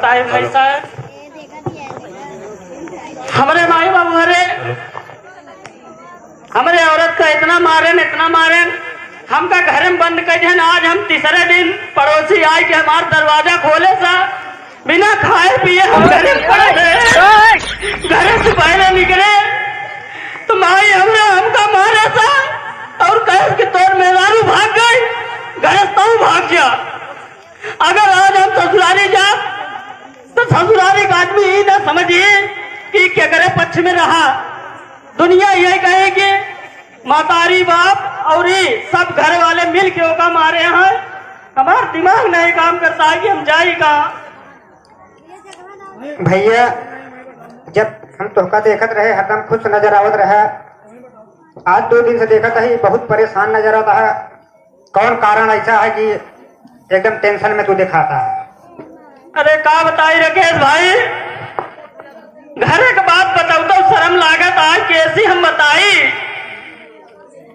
बताए भाई साहब, हमारे माई बाबू हमारे औरत का इतना मारे हमका घर में बंद कर दिया। आज हम तीसरे दिन पड़ोसी आए कि हमारा दरवाजा खोले सा बिना खाए पिए हम घर में पड़े रहे। घर से पहले निकले तो माई हमका मारे सा और कहे कि तोर मेहरारू भाग गई, घर तो भाग गया। अगर आज हम ससुराली जा तो ससुराली का आदमी ही ना समझिए कि क्या करे पक्ष में रहा। दुनिया यही कहेगी मातारी बाप और ये सब घर वाले मिल के ओका मारे हैं। हमारा दिमाग नहीं काम करता है कि हम जाए कहाँ। भैया जब हम तोहका देखत रहे हरदम खुश नजर आवत रहा, आज 2 दिन से देखत है बहुत परेशान नजर आता है। कौन कारण ऐसा है कि एकदम टेंशन में तू दिखाता है? अरे का बताई राकेश भाई, घर के बात बताऊ तो शर्म लागत आज कैसी हम बताई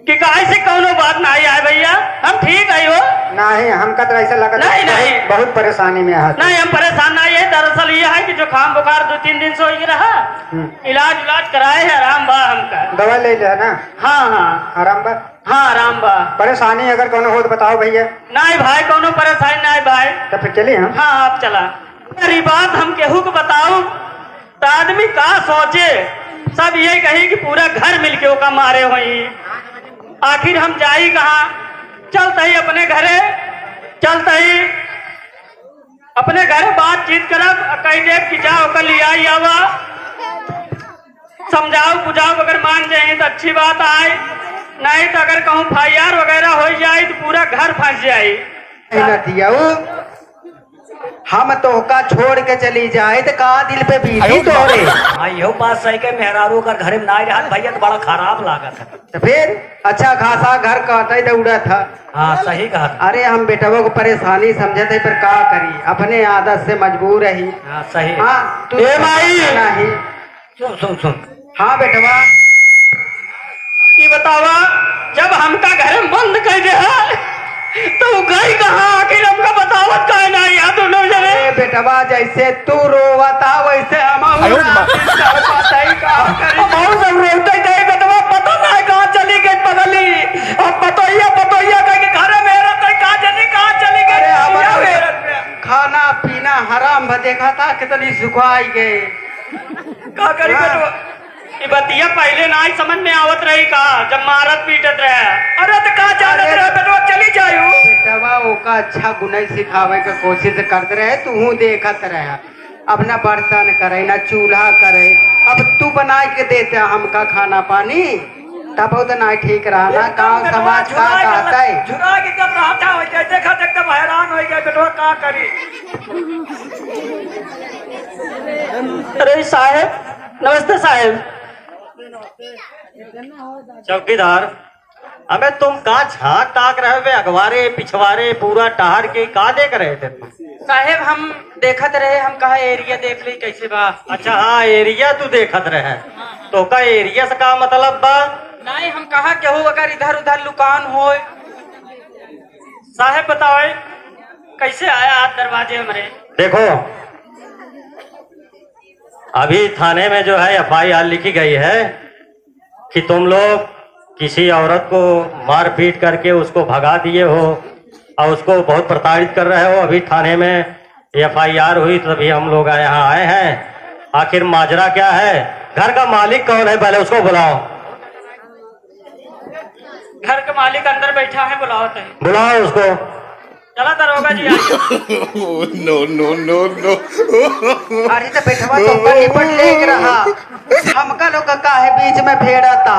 कि कैसे कौनो बात नहीं आए। भैया हम ठीक है हो नहीं, हमका तो ऐसा लगा नहीं बहुत परेशानी में है। नहीं हम परेशान नहीं है। दरअसल ये है कि जुकाम बुखार 2-3 दिन से हो रहा, इलाज कराए है, आराम बा हमका। दवा ले ले ना? हाँ आराम बा? हाँ आराम बा। परेशानी अगर कोनो हो तो बताओ भैया। नहीं भाई कोनो परेशानी नहीं भाई। तो फिर चलिए हम। हाँ आप चला। मेरी बात हम केहू को बताओ तो आदमी का सोचे, सब ये कही कि पूरा घर मिलके ओका मारे हुई। आखिर हम जाई कहाँ? चलते ही अपने घरे, चलते ही अपने घरे बातचीत करब, कही देव कि जाओ कल लिया आवा, समझाओ बुझाओ, अगर मान जाए तो अच्छी बात आए, नहीं तो अगर कहूँ फायर वगैरह हो जाए तो पूरा घर फंस जाए। हम तोहका छोड़ के चली जाए तो का दिल पे बीती तोरे? यो बात सही के मेहरारू का घर में नहीं रहा भैया तो बड़ा खराब लागत है। तो फिर अच्छा खासा घर काटे दौड़ा था। हाँ सही कहा। अरे हम बेटवा को परेशानी समझे थे पर का करी, अपने आदत से मजबूर रही। हाँ सही। हाँ तू नहीं सुन। हाँ बेटवा ये बतावा, जब हमका घर में बंद कर दे तो गई कहाँ? आखिर हमका बतावत का नहीं याद दोनों जने। बेटवा जैसे तू रोवता वैसे हम पता नहीं कहाँ चली गई पगली। अब पतोइया घर में कहा जनी कहाँ चली गई। खाना पीना हराम देखा था कितनी सुखाई गए। का करी बतिया पहले ना ही समझ में आवत रही का, जब मारत पीटत रहे। अरे तो कहा जानत रहे बेटवा चली जायू। बेटवा ओका अच्छा गुण सिखावे के कोशिश करते रहे, तू देखत रहे। अब न बर्तन करे न चूल्हा करे, अब तू बना के देते हमका खाना पानी, तब तो ना ठीक रहा ना। गाँव समाज का कहता है झुरा के जब रहता हो जाए देखा एकदम हैरान हो गया बेटवा का करी। अरे साहब नमस्ते साहब। चौकीदार हमें तुम कहाँ झाँक टाक रहे हुए, अखबारे पिछवारे पूरा टहर के का देख रहे थे तुम? साहब हम देखत रहे, हम कहा एरिया देख ली कैसे बा। अच्छा हाँ एरिया तू देखत रहे, तो का एरिया से का मतलब बा? नहीं हम कहा केहू अगर इधर उधर लुकान हो। साहब बताओ कैसे आया आज दरवाजे हमारे? देखो अभी थाने में जो है FIR लिखी गई है कि तुम लोग किसी औरत को मार पीट करके उसको भगा दिए हो और उसको बहुत प्रताड़ित कर रहे हो। अभी थाने में FIR हुई तभी हम लोग यहाँ आए हैं। आखिर माजरा क्या है? घर का मालिक कौन है पहले उसको बुलाओ। घर का मालिक अंदर बैठा है, बुलाओ तो। बुलाओ उसको। चला दरोगा जी नो। अरे तो बेटवा तो निपट लेग रहा, हमका लोग का है बीच में फेड़ा था।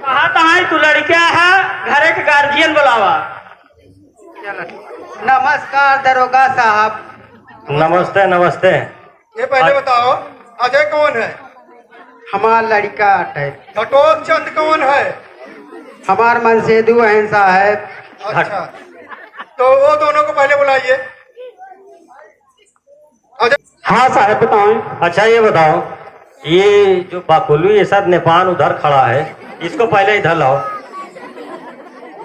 कहा तहा तू लड़किया है, घर के गार्जियन बुलावा। नमस्कार दरोगा साहब। नमस्ते नमस्ते। ये पहले बताओ अजय कौन है? हमारा लड़का है। घटोक चंद कौन है? हमार मनसेदु अहिंसा है। अच्छा तो वो दोनों को पहले बुलाइए। हाँ साहब बताओ। अच्छा ये बताओ, ये जो बाकुलू ये सब नेपाल उधर खड़ा है, इसको पहले इधर लाओ।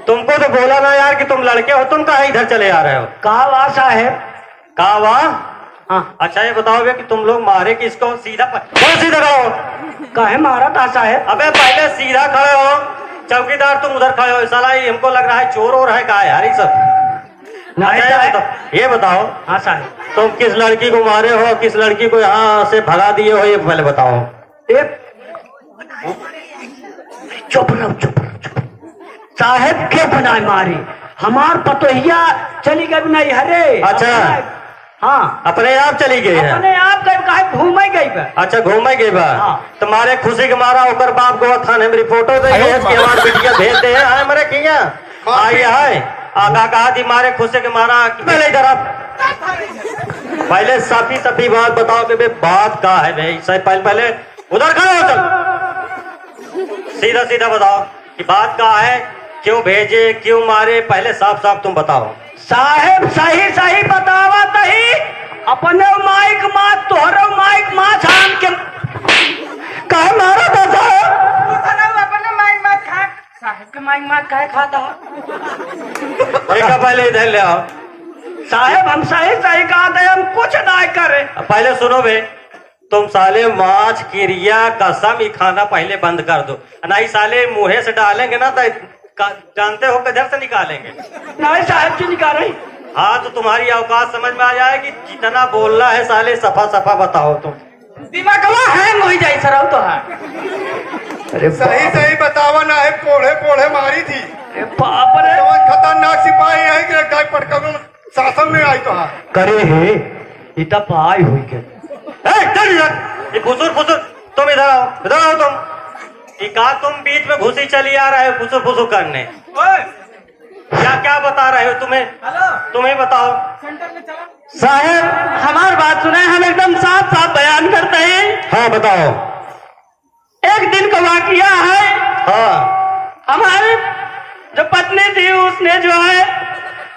तुमको तो बोला ना यार कि तुम लड़के हो, तुम कहाँ इधर चले आ रहे हो? का वाह साहेब? का वाह? हाँ। अच्छा ये बताओ बे कि तुम लोग मारे किसको? सीधा सीधा रहो। काहे मारा था साहेब? अबे पहले सीधा खड़े हो, चौकीदार तुम उधर खड़े हो। साला ये हमको लग रहा है चोर हो रहा है, क्या है यार ये सब? नहीं अच्छा, साहब। ये बताओ हाँ साहेब। तुम किस लड़की को मारे हो, किस लड़की को यहाँ से भगा दिए हो, ये पहले बताओ। एक चुप रहो, चुप रहो, चुप। साहेब के बनाए मारी? हमार पतोहिया चली गई नहीं हरे। अच्छा। हाँ, अपने आप चली गई है? अपने आप गई, काहे घूमे गई बा? अच्छा घूमे गई बा। हाँ। तुम्हारे खुशी के मारा होकर बाप को थाने में रिपोर्टो दे कि हमारे बिटिया भेज दे है मरे किया आई है आगा कहा थी मारे खुशी के मारा कि पहले इधर आप पहले साफी साफी बात बताओ कि बे बात का है भाई। सही पहले उधर खड़े हो, चल सीधा सीधा बताओ कि बात का है, क्यों भेजे, क्यों मारे, पहले साफ साफ तुम बताओ। साहेब सही सही बतावा तही। अपने माइक माँ तोहरो माइक माँ छान के कहे मारा था साहब? अपने माइक मत खा। साहब के माइक मत काहे खाता? एक पहले इधर ले आओ। साहेब हम सही सही कहा थे, हम कुछ ना करे। पहले सुनो बे, तुम साले माछ किरिया कसम ही खाना पहले बंद कर दो, नहीं साले मुंहे से डालेंगे ना तो जानते हो किधर से निकालेंगे। नहीं साहब क्यों निकाल रही? हाँ तो तुम्हारी औकात समझ में आ जाएगी, जितना बोलना है साले सफा सफा बताओ तुम। दिमागवा हैंग हो जाए सर तो है। अरे सही सही बतावा ना है, पोढ़े पोढ़े मारी थी। बाप रे। तो खतरनाक सिपाही है कि गाय पटका शासन में आई तो है। करे है इतना पाई हुई के ये फुसुर फुसुर तुम इधर आओ, इधर आओ तुम। का तुम बीच में घुसी चली आ रहे हो फुसुर फुसुर करने? क्या क्या बता रहे हो तुम्हें? तुम्हें बताओ। साहब हमारी बात सुने, हम एकदम साफ साफ बयान करते हैं। हाँ बताओ। एक दिन का वाकया है। हाँ। हमारी जो पत्नी थी उसने जो है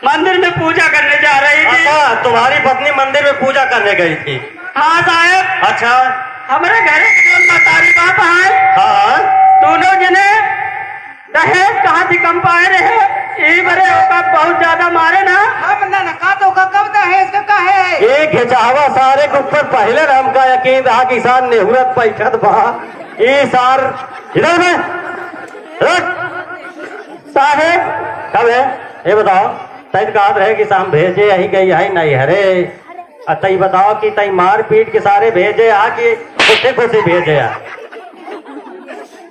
मंदिर में पूजा करने जा रही थी। अच्छा तुम्हारी पत्नी मंदिर में पूजा करने गई थी? हाँ साहब। अच्छा। हमारे घर के मतारी बाप है। हाँ। दोनों जने दहेज कहाँ थी कम पाए रहे, यही बड़े होकर बहुत ज्यादा मारे ना। ना का तो कब दहेज का काहे? एक घिचावा सारे के ऊपर पहले राम का यकीन रहा किसान नेहुरत पैठत बा ये सार इधर में साहेब कब है ये बताओ। तय कहा रहे कि शाम भेजे यही गई है नहीं हरे। तई बताओ कि तई मार पीट के सारे भेजे आ कि खुशे खुशे भेजे आ?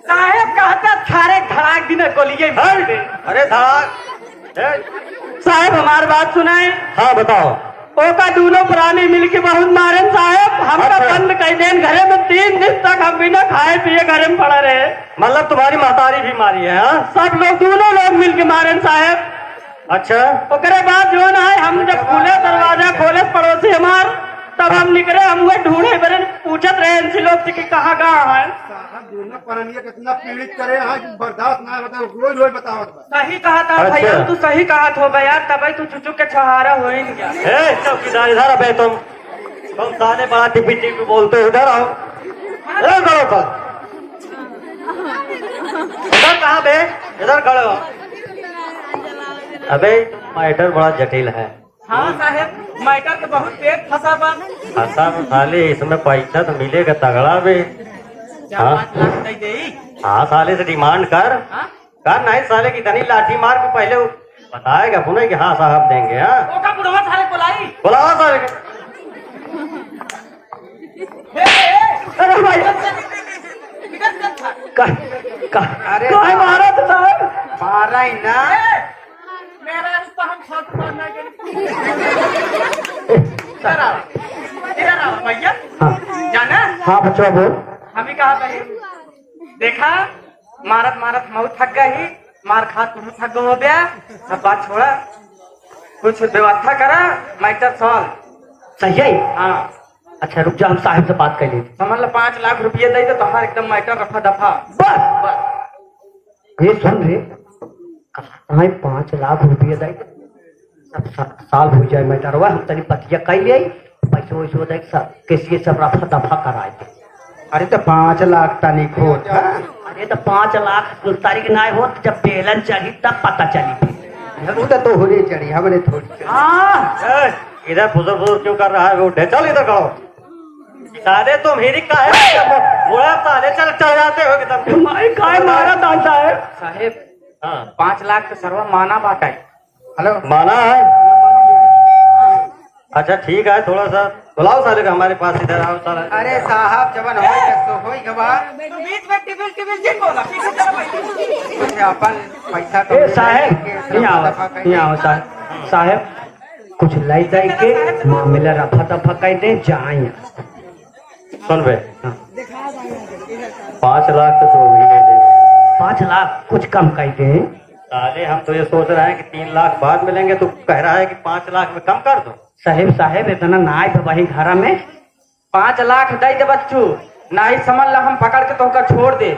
साहेब कहता थारे धड़ाक दिन गोलिये भर दे। अरे धड़ाक। साहेब हमारी बात सुनाए। हाँ बताओ। ओका दोनों प्राणी मिलके बहुत मारे साहेब। हमका अच्छा। बंद कर देन घरे में 3 दिन तक हम बिना खाए पिए घरे में पड़ा रहे। मतलब तुम्हारी महतारी भी मारी है? हाँ सब लोग दोनों लोग मिलके मारे साहेब। अच्छा। ओकरे बाद जो ना है हम जब खुले दरवाजा खोले पड़ोसी हमार तब हम निकले, हम हुए ढूंढे बरे पूछत रहे इनसे लोग कि कहाँ है। दोनों परनिया कितना पीड़ित करे यहाँ बर्दाश्त ना बताओ, रोज रोज बताओ। सही कहा था अच्छा। भैया, तू सही कहा था भैया, तब तू चुचू के छहारा हो ही नहीं गया। ए चौकीदार इधर अबे तुम साले बड़ा टिपी टिपी बोलते हो, इधर आओ। इधर खड़ो कर। इधर कहाँ बे? इधर खड़े हो। अबे मैटर बड़ा जटिल है। हाँ साहेब मैटर तो बहुत पेट फंसा बा। फंसा साले इसमें पैसा तो मिलेगा तगड़ा बे। हाँ 5 लाख दे दे। हाँ साले से डिमांड कर। हाँ? कर नहीं साले की धनी लाठी मार के पहले वो बताएगा पुनः कि हाँ साहब देंगे। हाँ ओका बुढ़वा साले बुलाई। बुलाओ साले के। अरे भाई अरे काहे मारा था साहब? मारा ही ना। मेरा रिश्ता हम साथ मारना के इधर आओ भैया। जाना हाँ बच्चों बोल। हम ही कहा था देखा मारत मारत मऊ थक गई, मार खा तुम थक हो गया, सब बात छोड़ा, कुछ व्यवस्था करा मैटर सॉल्व। सही है। हाँ अच्छा रुक जा, हम साहब से बात कर लेते। समझ लो 5 लाख रुपये दे दो तुम्हारा एकदम मैटर रफा दफा। बस ये सुन रे, कहाँ 5 लाख रुपये दे सब साल हो जाए मैटर हुआ, हम तनी पतिया कह ले पैसे वैसे हो जाए सब कैसे सब रफा दफा कराए थे। अरे तो 5 लाख तनिक होत है। अरे तो 5 लाख तारीख ना हो तो जब बेलन चढ़ी तब पता चली। वो तो तोहरे चढ़ी हमने थोड़ी चढ़ी। हाँ इधर फुसर फुसर क्यों कर रहा है? वो उठे, चल इधर खड़ो। साले तुम हिरी का है बुढ़ा साले, चल चल जाते हो एकदम। माई काय मारा दादा है साहेब हाँ 5 लाख तो सर्व माना बात है। हेलो माना है। अच्छा ठीक है, थोड़ा सा बुलाओ साले का हमारे पास, इधर आओ साला। अरे साहब जवन होई गवा अपन पैसा तो ए साहेब यहाँ आओ साहब। साहेब कुछ लाई जाए के मामला रफा दफा कह दे जाए। सुन बे, 5 लाख तो हो ही दे। 5 लाख कुछ कम कह दे। साले हम तो ये सोच रहे हैं कि 3 लाख बाद मिलेंगे, तू कह रहा है कि 5 लाख में कम कर दो। साहेब इतना ना आए वही घर में 5 लाख दे दे बच्चू, नहीं समझ ला हम पकड़ के तो छोड़ दे।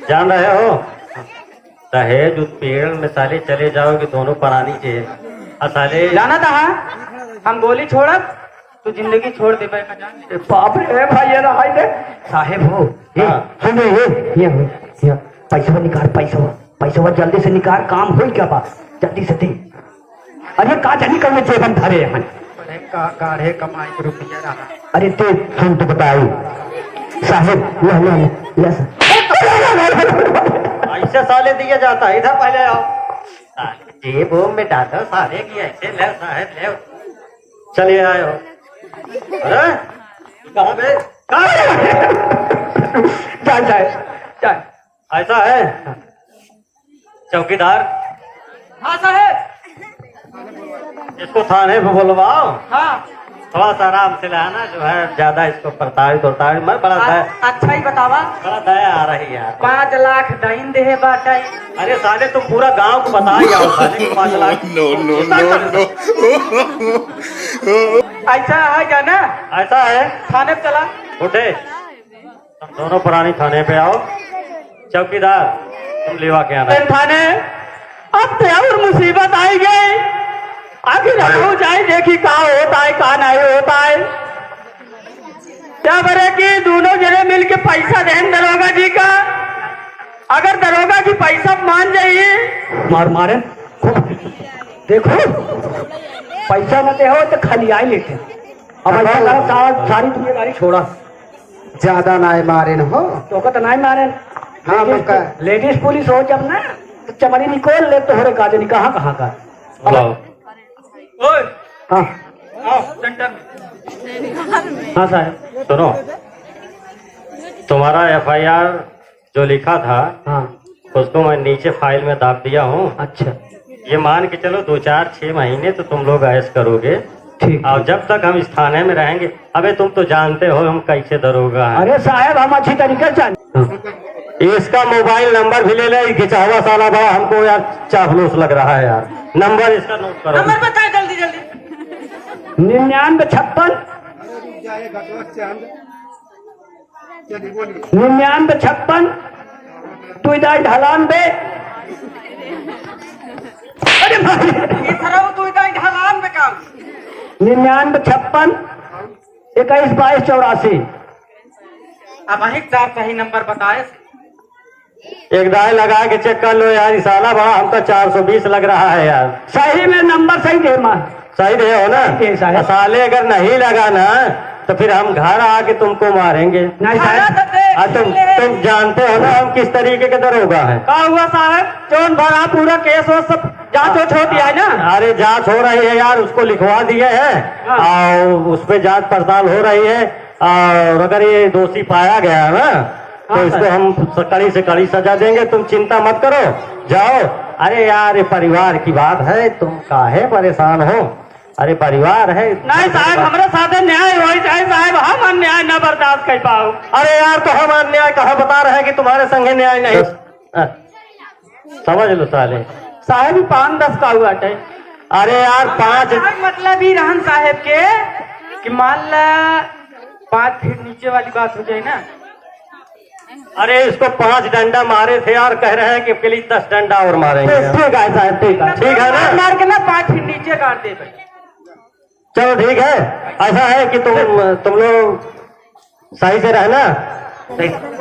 जान रहे हो साहेब, जो पेड़ में साले चले जाओगे दोनों प्राणी के साले जाना था हम गोली छोड़ब तो जिंदगी छोड़ दे का जान। बाप रे भाई ये रहा दे साहेब हो ये हाँ। सुनो ये पैसा निकाल, पैसा जल्दी से निकाल, काम हो क्या बात जल्दी से दे। अरे का जानी कर जेबन धरे हैं गाढ़े कमाई के रुपया रहा। अरे ते सुन तो बताओ साहेब ले ऐसे साले दिया जाता है। इधर पहले आओ, जेब में डालो साले की, ऐसे ले साहेब ले। चलिए आयो। अरे कहाँ पे जाए ऐसा है चौकीदार? हाँ साहेब। इसको थाने पे बुलवाओ। हाँ थोड़ा सा आराम से लाना, जो है ज्यादा इसको प्रताड़ित मैं बड़ा दया, अच्छा ही बतावा। बड़ा दया आ रही है। 5 लाख दाइन दे बाटा। अरे साले तुम पूरा गांव को बता ही आओ साले को 5 लाख। ऐसा है क्या ना? ऐसा है, थाने पे चला। उठे तुम दोनों पुरानी थाने पे आओ। चौकीदार तुम लेवा के आना। थाने अब तो और मुसीबत आई गई, आखिर हो जाए देखी का होता है का नहीं होता है। क्या करे कि दोनों जने मिलके पैसा दें दरोगा जी का, अगर दरोगा जी पैसा मान जाइए मारे देखो पैसा न दे हो तो खाली आई लेके अब ऐसा करो सारी दुनियादारी छोड़ा। ज्यादा ना मारे न हो तो का तो नहीं मारे। हाँ, मौका। लेडीज पुलिस हो जब ना तो चमड़ी निकोल ले तो हो काजे नहीं कहाँ का बुलाओ। हाँ हाँ साहब सुनो, तुम्हारा FIR जो लिखा था हाँ उसको मैं नीचे फाइल में दाब दिया हूँ। अच्छा ये मान के चलो 2-4-6 महीने तो तुम लोग ऐश करोगे, ठीक। और जब तक हम इस थाने में रहेंगे। अबे तुम तो जानते हो हम कैसे दरोगा हैं। अरे साहब हम अच्छी तरीके से जान। इसका मोबाइल नंबर भी ले ले, घिचावा साला बड़ा हमको यार चाफलूस लग रहा है यार। नंबर इसका नोट करो। नंबर बताए जल्दी जल्दी। 9956 जाए घटवत से हम चलिए बोलिए। 9956 तू इधर ढलान दे। अरे भाई इस तरह तू इधर ढलान में काम 9956 21 22 84। अब वही चार सही नंबर बताए। एक दाए लगा के चेक कर लो यार, साला बड़ा हमका 420 लग रहा है यार। सही में नंबर सही दे मां सही दे हो ना? सही साहब। साले अगर नहीं लगा ना तो फिर हम घर आके तुमको मारेंगे। नहीं साहब तुम जानते हो ना हम किस तरीके के दरोगा है। का हुआ साहब, जौन भरा पूरा केस वो सब जांच हो दिया है ना? अरे जांच हो रही है यार, उसको लिखवा दिए हैं और उस पे जांच पड़ताल हो रही है, और अगर ये दोषी पाया गया है ना तो इसको हम कड़ी से कड़ी सजा देंगे। तुम चिंता मत करो, जाओ। अरे यार ये परिवार की बात है, तुम काहे परेशान हो? अरे परिवार है। नहीं साहब, हमारे साथ न्याय हो जाए साहब, हम अन्याय न बर्दाश्त कर पाओ। अरे यार तो हम अन्याय कहाँ बता रहे हैं कि तुम्हारे संगे न्याय नहीं। समझ लो साले। साहब 5-10 का हुआ टे। अरे यार 5 मतलब ही रहन साहब के कि मान ला 5 फीट नीचे वाली बात हो जाए ना। अरे इसको 5 डंडा मारे थे यार, कह रहे हैं कि प्लीज 10 डंडा और मारेंगे। ठीक है साहब ठीक है मार ना। मार के ना 5 फीट नीचे काट दे भाई। चलो ठीक है, ऐसा है कि तुम लोग सही से रहना।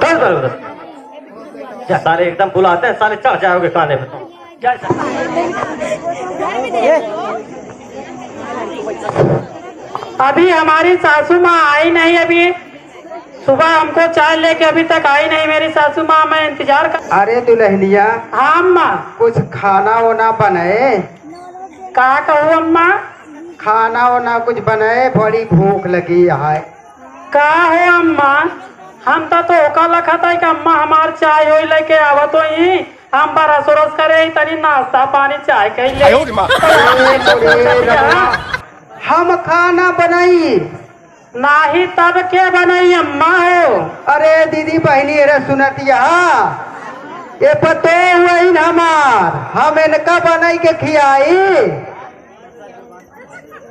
चल साले एकदम बुलाते हैं, साले चढ़ जाओगे खाने पे तुम। जय साहब। अभी हमारी सासू माँ आई नहीं, अभी सुबह हमको चाय लेके अभी तक आई नहीं मेरी सासू माँ, मैं इंतजार कर। अरे दुल्हनिया हाँ अम्मा। कुछ खाना वाना बनाए, कहा कहूँ अम्मा? खाना वाना कुछ बनाए, बड़ी भूख लगी है। कहा हो अम्मा? हम तो ओका लखा था कि अम्मा हमार चाय हो लेके आवत हो ही, हम बड़ा सोरस करे तनी नाश्ता पानी चाय कही ले। हम खाना बनाई नाही तब के बनाई अम्मा हो? अरे दीदी बहनी अरे सुनतिया, ये पतो हुई न हमार, हम इनका बनाई के खियाई।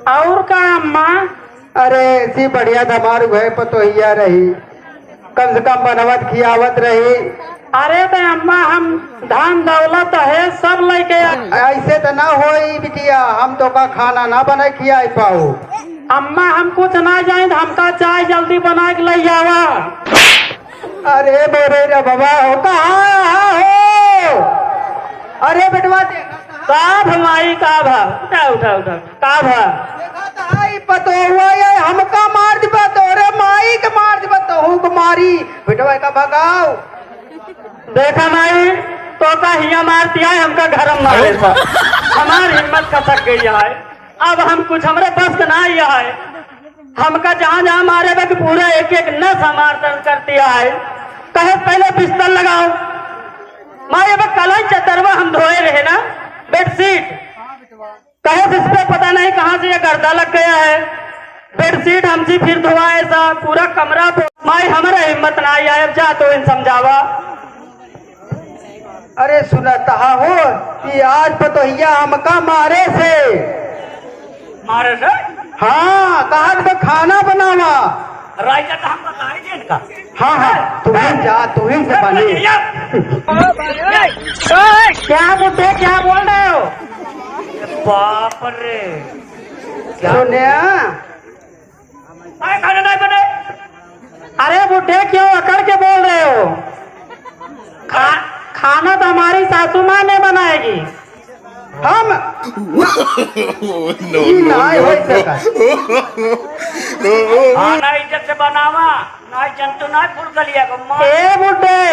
और का अम्मा? अरे ऐसी बढ़िया धमार हुए पतोहिया रही, कम से कम बनवत खियावत रही। अरे तो अम्मा हम धन दौलत है सब लेके ऐसे तो ना होई बिटिया, हम तो का खाना ना बना खियाई पाऊ। अम्मा हम कुछ ना जाए, हमका चाय जल्दी बना के ले जावा। अरे बोरे रे बाबा हो कहाँ हो? अरे बेटवा का भमाई का भा उठा उठा उठा का भा पतो हुआ ये हमका मार दिबा तो रे माई के मार दिबा तो हूँ को मारी बेटवा का भगाओ। देखा माई तो का हिया मारती है, हमका घर मारे हमारी हिम्मत खसक गई है। अब हम कुछ हमारे बस का ना है, हमका जहाँ जहाँ मारे बे पूरा एक एक न समर्थन करती है। कहे पहले बिस्तर लगाओ माँ, ये कल चतरवा हम धोए रहे ना बेडशीट, कहे इस पे पता नहीं कहाँ से ये गर्दा लग गया है। बेडशीट हमसे फिर धोआ ऐसा पूरा कमरा माई, हमारा हिम्मत ना आई है। जा तो इन समझावा। अरे सुनता हो कि आज पतोहिया हमका मारे से मारे से? हाँ कहा तो खाना बनावा। राइजा तो हम बताए थे इनका। हाँ हाँ तुम्हें जा तुम्हें से बने। क्या बुढ़े क्या बोल रहे हो? बाप रे सुनिया खाना नहीं बने। अरे बुढ़े क्यों अकड़ के बोल रहे हो? खाना तो हमारी सासू माँ ने बनाएगी। हम खाना इज्जत से बनावा, ना जंतु ना फूल गलिया को। ए बुढ़े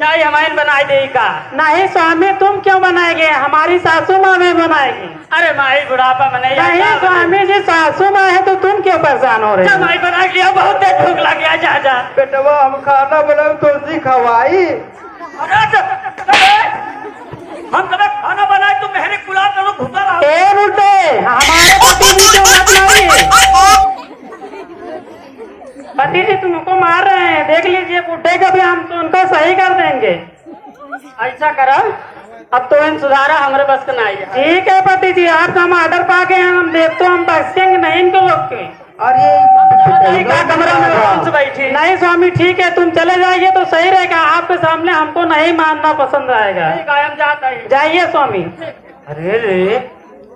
नहीं हमारी बनाई देगा। नहीं स्वामी तुम क्यों बनाएंगे, हमारी सासू माँ में बनाएगी। अरे माई बुढ़ापा में नहीं स्वामी जी, सासू माँ है तो तुम क्यों परेशान हो रहे हो? माई बना लिया, बहुत देर भूख लग गया। जा जा बेटवा हम खाना बनाओ तो सी खवाई। हम कभी खाना बनाए तो मेहरे गुलाब करो घुसा रहा। ए बुढ़े हमारे पति जी क्यों मत मारिए? पति जी तुमको मार रहे हैं, देख लीजिए बुढ़े का भी हम तो उनको सही कर देंगे। ऐसा करो अब तो इन सुधारा हमारे बस का नहीं है। ठीक है पति जी, आपका हम ऑर्डर पा गए हैं, हम देख तो हम बख्शेंगे नहीं इनको लोग के। अरे कमरा में कौन से बैठी? नहीं स्वामी ठीक है, तुम चले जाइए तो सही रहेगा, आपके सामने हमको नहीं मानना पसंद आएगा। हम जाते हैं, जाइए स्वामी। अरे रे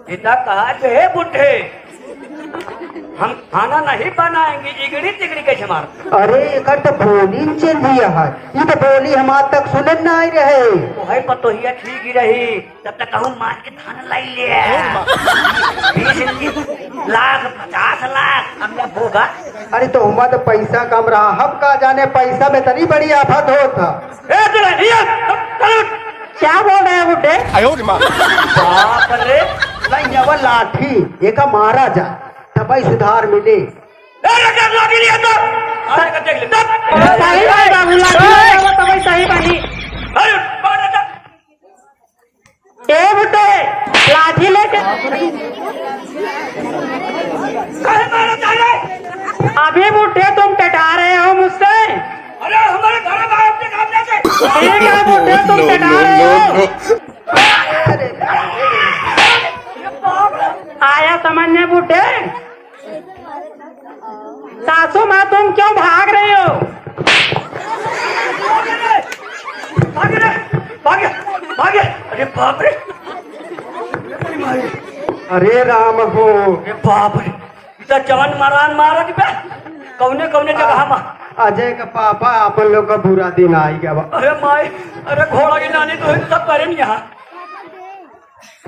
इतना कहा है बुढ़े, हम खाना नहीं बनाएंगे, इगड़ी तिगड़ी कैसे मार? अरे एकर तो बोली चल दिया है, ये तो बोली हमार तक सुनने न आई रहे। तो है पतोहिया ठीक ही रही, तब तक कहूँ मार के थाना लाई ले 20 लाख 50 लाख हमने भोगा। अरे तो हमारा तो पैसा कम रहा, हम का जाने पैसा में तनी बड़ी आफत होता। क्या बोल रहे हैं बुढ़े? बाप रे नहीं वो लाठी एक मारा जा तब सुधार मिले। सही बाबू लाठी सही बनी। ए बुढ़े लाठी लेके अभी बुढ़े तुम टटा रहे हो मुझसे? अरे हमारे घर में अपने काम लेके ठीक है बुढ़े तुम टटा रहे हो। आया समझने बुढ़े? सासू माँ तुम क्यों भाग रही हो? भागे भागे। अरे बाप रे, अरे राम हो, अरे बाप रे, इतना जवान मारान मारा कि कौने कौने जगह में। अजय का पापा अपन लोग का बुरा दिन आई गया। अरे माई, अरे घोड़ा की नानी तो सब करे नहीं यहाँ।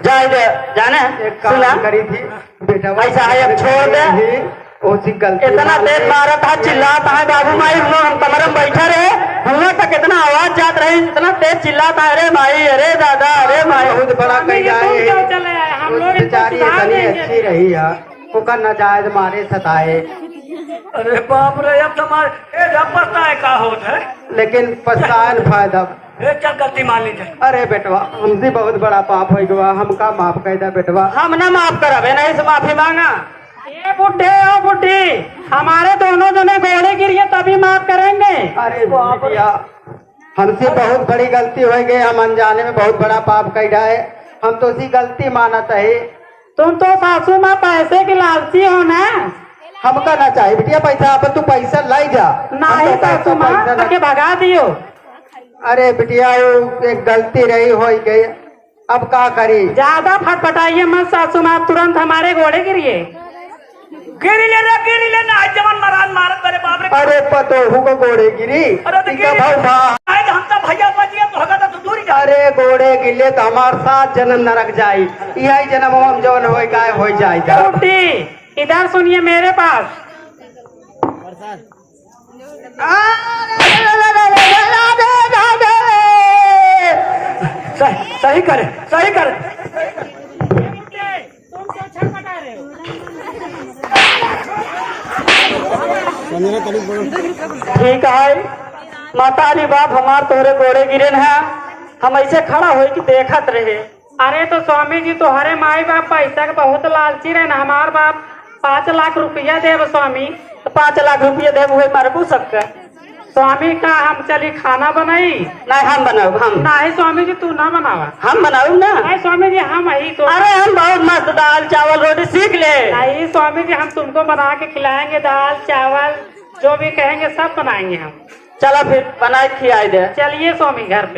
जाए दे जाने एक काम सुना करी थी बेटा ऐसा है, अब छोड़ दे। उसी गलती इतना मान तेज ले। मारा था, चिल्लाता है बाबू माई, हम लोग हम कमरे में बैठे रहे, हम लोग तक इतना आवाज जात रही, इतना तेज चिल्लाता है, अरे माई, अरे दादा, अरे माई। बहुत बड़ा कह जाए हम लोग इनको बेचारी सुधार इतनी देंगे। अच्छी रही है ओका नाजायज मारे सताए, अरे बाप रे, अब तुम्हारे पता है का होता है। लेकिन पछताए न फायदा। चल गलती मान लीजिए, अरे बेटवा हमसे बहुत बड़ा पाप हो गया, हमका माफ कर दे बेटवा। हम ना माफ करबे, नहीं से माफी मांगा। ये बुढ़े ओ बुढ़ी, हमारे दोनों जने घोड़े गिरिए तभी माफ करेंगे। अरे बिटिया हमसे बहुत बड़ी गलती हो गई, हम अनजाने में बहुत बड़ा पाप कर है, हम तो उसी गलती मानत है। तुम तो सासू माँ पैसे की लालची हो ना। हमका ना चाहिए बिटिया पैसा, अब तू पैसा लाई जा। नहीं हमको पैसा- सासू माँ पैसा ना- के भगा दियो। अरे बिटिया वो एक गलती रही हो गई, अब का करी। ज्यादा फटफटाइए मत सासू माँ, तुरंत हमारे घोड़े गिरिए। गिरी ले ना, आज जवान महाराज मारत तेरे बाप रे। अरे पतोहू को घोड़े गिरी। अरे तो इनका गिरी। भाव माँ। आज हम तो भैया बचिए तो होगा तो दूरी जा। अरे घोड़े गिले तो हमार 7 जन्म नरक जाई, यही जन्म हम जौन हो गाय हो जाए जा। बुढ़ी इधर सुनिए मेरे पास। सही करे, सही करे। ठीक है माता जी, बाप हमार तोरे गोड़े गिरन है, हम ऐसे खड़ा हो कि देखत रहे। अरे तो स्वामी जी तुम्हारे माई बाप पैसा के बहुत लालची रहे ना। हमार बाप 5 लाख रुपया देव स्वामी। तो 5 लाख रुपये दे हुए मरबू सबके। स्वामी का हम चली खाना बनाई। नहीं हम बनाऊ, हम नहीं स्वामी जी तू ना बनावा। हम बनाऊ ना। नहीं स्वामी जी हम ही तो। अरे हम बहुत मस्त दाल चावल रोटी सीख ले। नहीं स्वामी जी हम तुमको बना के खिलाएंगे, दाल चावल जो भी कहेंगे सब बनाएंगे हम। चलो फिर बनाए खिलाई दे। चलिए स्वामी घर पे।